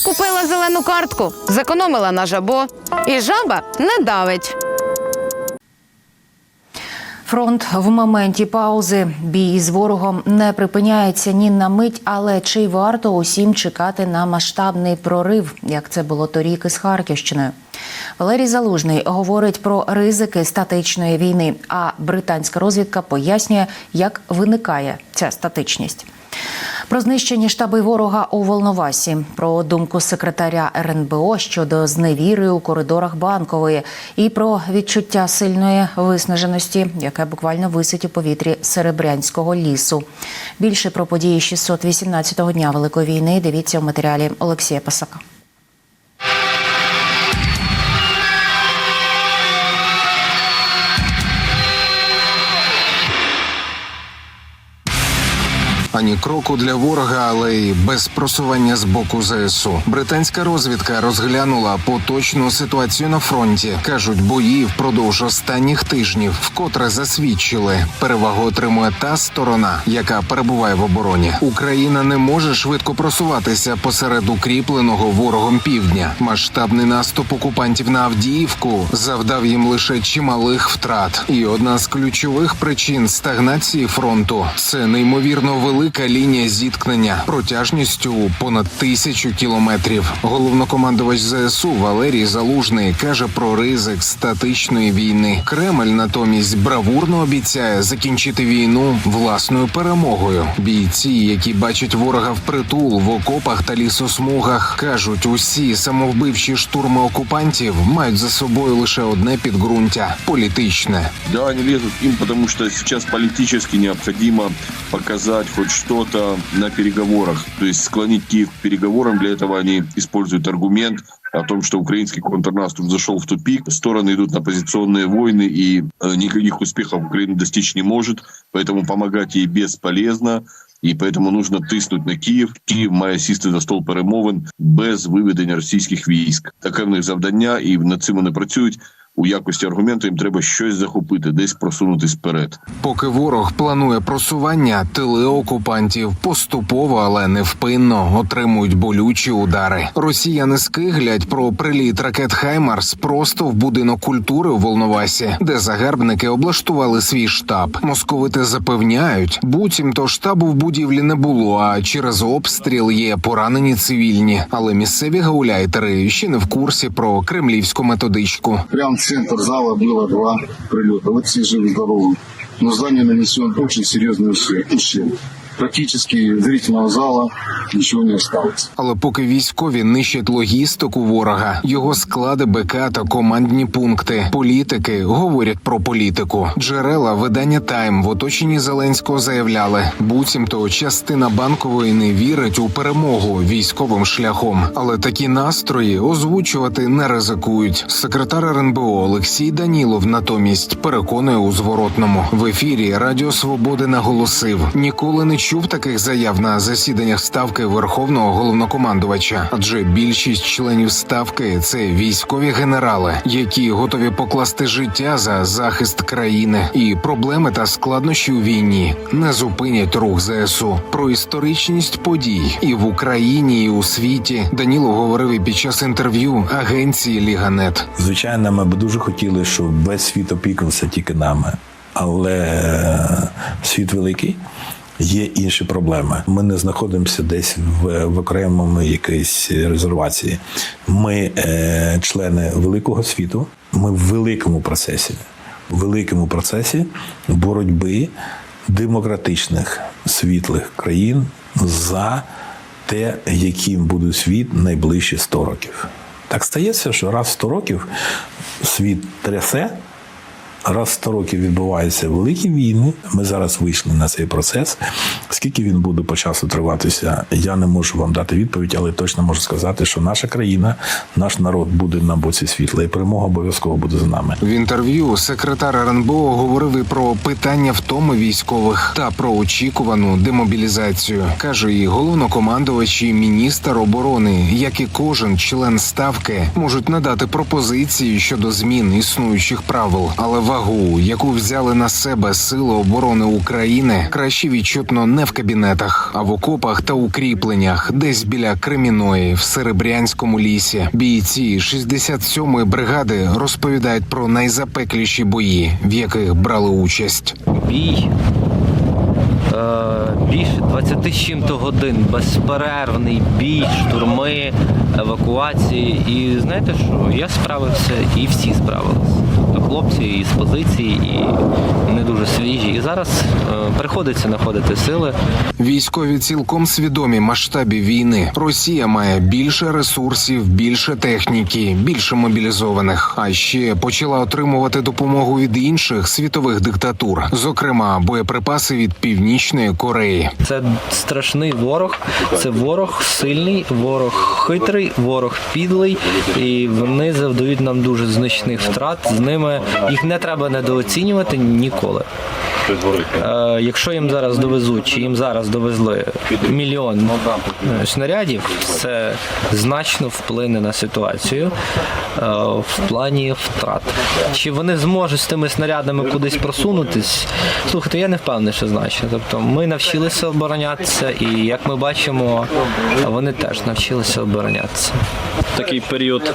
Купила зелену картку, зекономила на жабо. І жаба не давить. Фронт в моменті паузи. Бій з ворогом не припиняється ні на мить, але чи варто усім чекати на масштабний прорив, як це було торік із Харківщиною? Валерій Залужний говорить про ризики статичної війни, а британська розвідка пояснює, як виникає ця статичність. Про знищені штаби ворога у Волновасі, про думку секретаря РНБО щодо зневіри у коридорах Банкової і про відчуття сильної виснаженості, яке буквально висить у повітрі Серебрянського лісу. Більше про події 618-го дня Великої війни дивіться у матеріалі Олексія Пасака. Ані кроку для ворога, але й без просування з боку ЗСУ. Британська розвідка розглянула поточну ситуацію на фронті. Кажуть, бої впродовж останніх тижнів вкотре засвідчили. Перевагу отримує та сторона, яка перебуває в обороні. Україна не може швидко просуватися посеред укріпленого ворогом півдня. Масштабний наступ окупантів на Авдіївку завдав їм лише чималих втрат. І одна з ключових причин стагнації фронту – це неймовірно велика лінія зіткнення протяжністю понад 1000 кілометрів. Головнокомандувач ЗСУ Валерій Залужний каже про ризик статичної війни. Кремль натомість бравурно обіцяє закінчити війну власною перемогою. Бійці, які бачать ворога впритул в окопах та лісосмугах, кажуть, усі самовбивчі штурми окупантів мають за собою лише одне підґрунтя – політичне. Да, они лезут им, потому что сейчас политически необходимо показать хоть что-то на переговорах. То есть склонить Киев к переговорам. Для этого они используют аргумент о том, что украинский контрнаступ зашел в тупик. Стороны идут на позиционные войны, и никаких успехов Украина достичь не может. Поэтому помогать ей бесполезно. І тому нужно тиснути на Київ. Київ має сісти за стол перемовин без виведення російських військ. Таке в них завдання, і над цим вони працюють. У якості аргументу їм треба щось захопити, десь просунутись вперед. Поки ворог планує просування, тили окупантів поступово, але невпинно отримують болючі удари. Росіяни скиглять про приліт ракет «Хаймарс» просто в будинок культури у Волновасі, де загарбники облаштували свій штаб. Московити запевняють, буцімто штабу в будівлі не було, а через обстріл є поранені цивільні. Але місцеві гауляйтери ще не в курсі про кремлівську методичку. Прямо в центр зала было 2 прилета. Вот все живы-здоровы. Но здание нанесен очень серьезный ущерб. Практически зрительного зала нічого не осталось. Але поки військові нищать логістику ворога, його склади БК та командні пункти, політики говорять про політику. Джерела видання «Тайм» в оточенні Зеленського заявляли, буцімто частина Банкової не вірить у перемогу військовим шляхом. Але такі настрої озвучувати не ризикують. Секретар РНБО Олексій Данілов натомість переконує у зворотному. В ефірі Радіо Свободи наголосив, ніколи не чув таких заяв на засіданнях Ставки Верховного Головнокомандувача, адже більшість членів Ставки – це військові генерали, які готові покласти життя за захист країни. І проблеми та складнощі у війні не зупинять рух ЗСУ. Про історичність подій і в Україні, і у світі Данілов говорив і під час інтерв'ю агенції «Ліга.нет». Звичайно, ми б дуже хотіли, щоб весь світ опікувався тільки нами. Але світ великий. Є інші проблеми. Ми не знаходимося десь в окремому якійсь резервації. Ми члени великого світу, ми в великому процесі боротьби демократичних світлих країн за те, яким буде світ найближчі 100 років. Так стається, що раз в 100 років світ трясе, раз в 100 років відбуваються великі війни. Ми зараз вийшли на цей процес. Скільки він буде по часу триватися, я не можу вам дати відповідь, але точно можу сказати, що наша країна, наш народ буде на боці світла, і перемога обов'язково буде за нами. В інтерв'ю секретар РНБО говорив і про питання втоми військових та про очікувану демобілізацію. Каже, і головнокомандувач, і міністр оборони, як і кожен член Ставки, можуть надати пропозиції щодо змін існуючих правил. Але вагу, яку взяли на себе Сили оборони України, краще відчутно не в кабінетах, а в окопах та укріпленнях, десь біля Креміної, в Серебрянському лісі. Бійці 67-ї бригади розповідають про найзапекліші бої, в яких брали участь. Бій більше 20 з чим-то годин, безперервний бій, штурми, евакуації. І знаєте що, я справився і всі справилися. Тобто хлопці і з позиції, і вони дуже свіжі. І зараз приходиться знаходити сили. Військові цілком свідомі масштабів війни. Росія має більше ресурсів, більше техніки, більше мобілізованих. А ще почала отримувати допомогу від інших світових диктатур, зокрема боєприпаси від Північної Кореї. Це страшний ворог, це ворог сильний, ворог хитрий, ворог підлий, і вони завдають нам дуже значних втрат. З ними їх не треба недооцінювати ніколи. Якщо їм зараз довезуть, чи їм зараз довезли 1 мільйон снарядів, це значно вплине на ситуацію в плані втрат. Чи вони зможуть з тими снарядами кудись просунутись? Слухайте, я не впевнений, що значно. Тобто ми навчилися оборонятися, і як ми бачимо, вони теж навчилися оборонятися. Такий період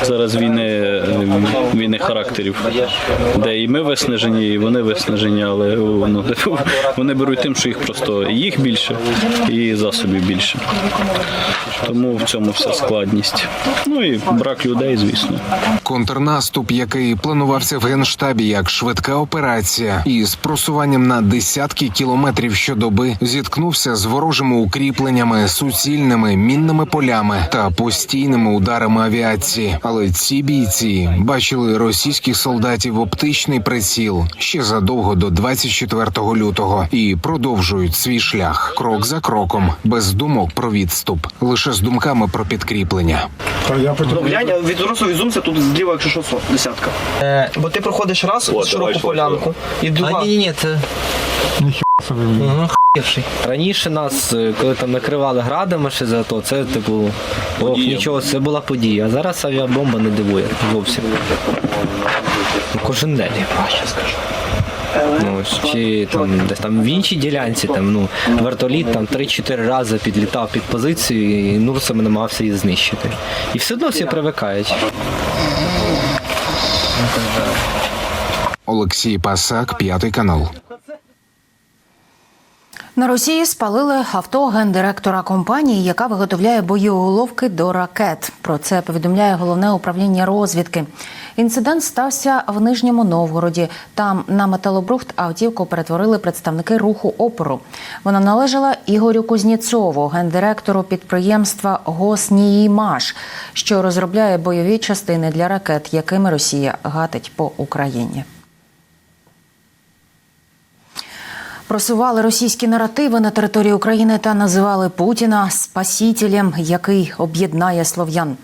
зараз війни характерів, де і ми виснажені, і вони виснажені, але вони беруть тим, що їх просто їх більше і засобів більше. Тому в цьому вся складність. Ну і брак людей, звісно. Контрнаступ, який планувався в Генштабі як швидка операція, і з просуванням на десятки кілометрів щодоби, зіткнувся з ворожими укріпленнями, суцільними мінними полями та постійними ударами авіації. Але ці бійці бачили російських солдатів в оптичний приціл ще задовго до 24 лютого і продовжують свій шлях крок за кроком, без думок про відступ, лише з думками про підкріплення. Глянь, від зумся тут зліва, якщо що, десятка. Бо ти проходиш раз широку полянку і друга. Ні, це... Раніше нас, коли там накривали градами ще за то, це типу, нічого, це була подія. А зараз авіабомба не дивує зовсім. Кожен день, я скажу. Чи там десь там в іншій ділянці вертоліт 3-4 рази підлітав під позицію і Нурсом намагався її знищити. І все одно всі привикають. Олексій Пасак, 5 канал. На Росії спалили авто гендиректора компанії, яка виготовляє боєголовки до ракет. Про це повідомляє Головне управління розвідки. Інцидент стався в Нижньому Новгороді. Там на металобрухт автівку перетворили представники руху опору. Вона належала Ігорю Кузнєцову, гендиректору підприємства «Госніймаш», що розробляє бойові частини для ракет, якими Росія гатить по Україні. Просували російські наративи на території України та називали Путіна спасителем, який об'єднає слов'ян.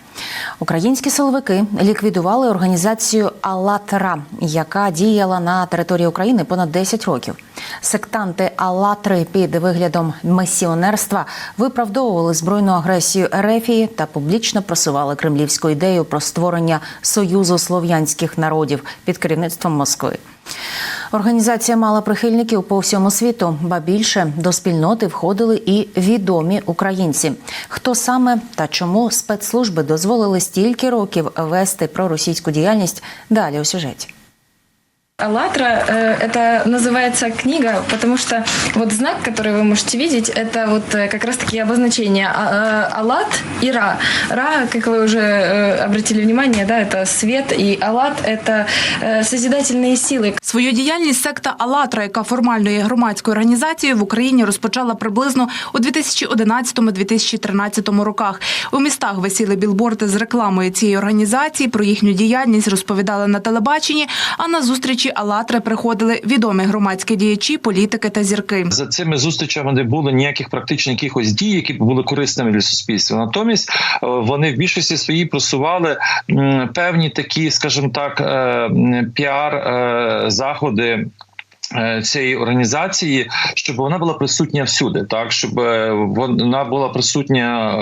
Українські силовики ліквідували організацію «АЛЛАТРА», яка діяла на території України понад 10 років. Сектанти «АЛЛАТРи» під виглядом місіонерства виправдовували збройну агресію Ерефії та публічно просували кремлівську ідею про створення Союзу слов'янських народів під керівництвом Москви. Організація мала прихильників по всьому світу, ба більше до спільноти входили і відомі українці. Хто саме та чому спецслужби дозволили стільки років вести проросійську діяльність, далі у сюжеті. «АЛЛАТРА» это называется книга, потому что вот знак, который вы можете видеть, это вот как раз-таки обозначение «Аллат» и «Ра». «Ра», как вы уже обратили внимание, да, это свет, и «Аллат» – это созидательные силы. Свою діяльність секта «АЛЛАТРА», яка формально є громадською організацією, в Україні розпочала приблизно у 2011-2013 роках. У містах висіли білборди з рекламою цієї організації, про їхню діяльність розповідали на телебаченні, а на зустрічі «АЛЛАТРи» приходили відомі громадські діячі, політики та зірки. За цими зустрічами не було ніяких практично якихось дій, які б були корисними для суспільства. Натомість вони в більшості своїй просували певні такі, скажімо так, піар-заходи цієї організації, щоб вона була присутня всюди, так, щоб вона була присутня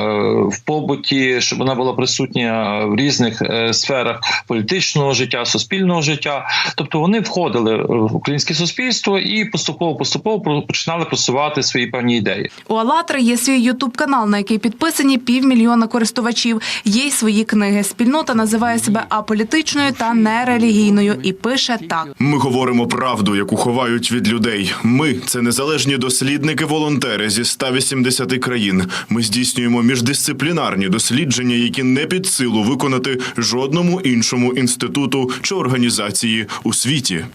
в побуті, щоб вона була присутня в різних сферах політичного життя, суспільного життя. Тобто вони входили в українське суспільство і поступово починали просувати свої певні ідеї. У «АЛЛАТРА» є свій ютуб-канал, на який підписані 500 000 користувачів. Є й свої книги. Спільнота називає себе аполітичною та нерелігійною і пише так. Ми говоримо правду, яку ховають від людей. Ми – це незалежні дослідники-волонтери зі 180 країн. Ми здійснюємо міждисциплінарні дослідження, які не під силу виконати жодному іншому інституту чи організації у світі.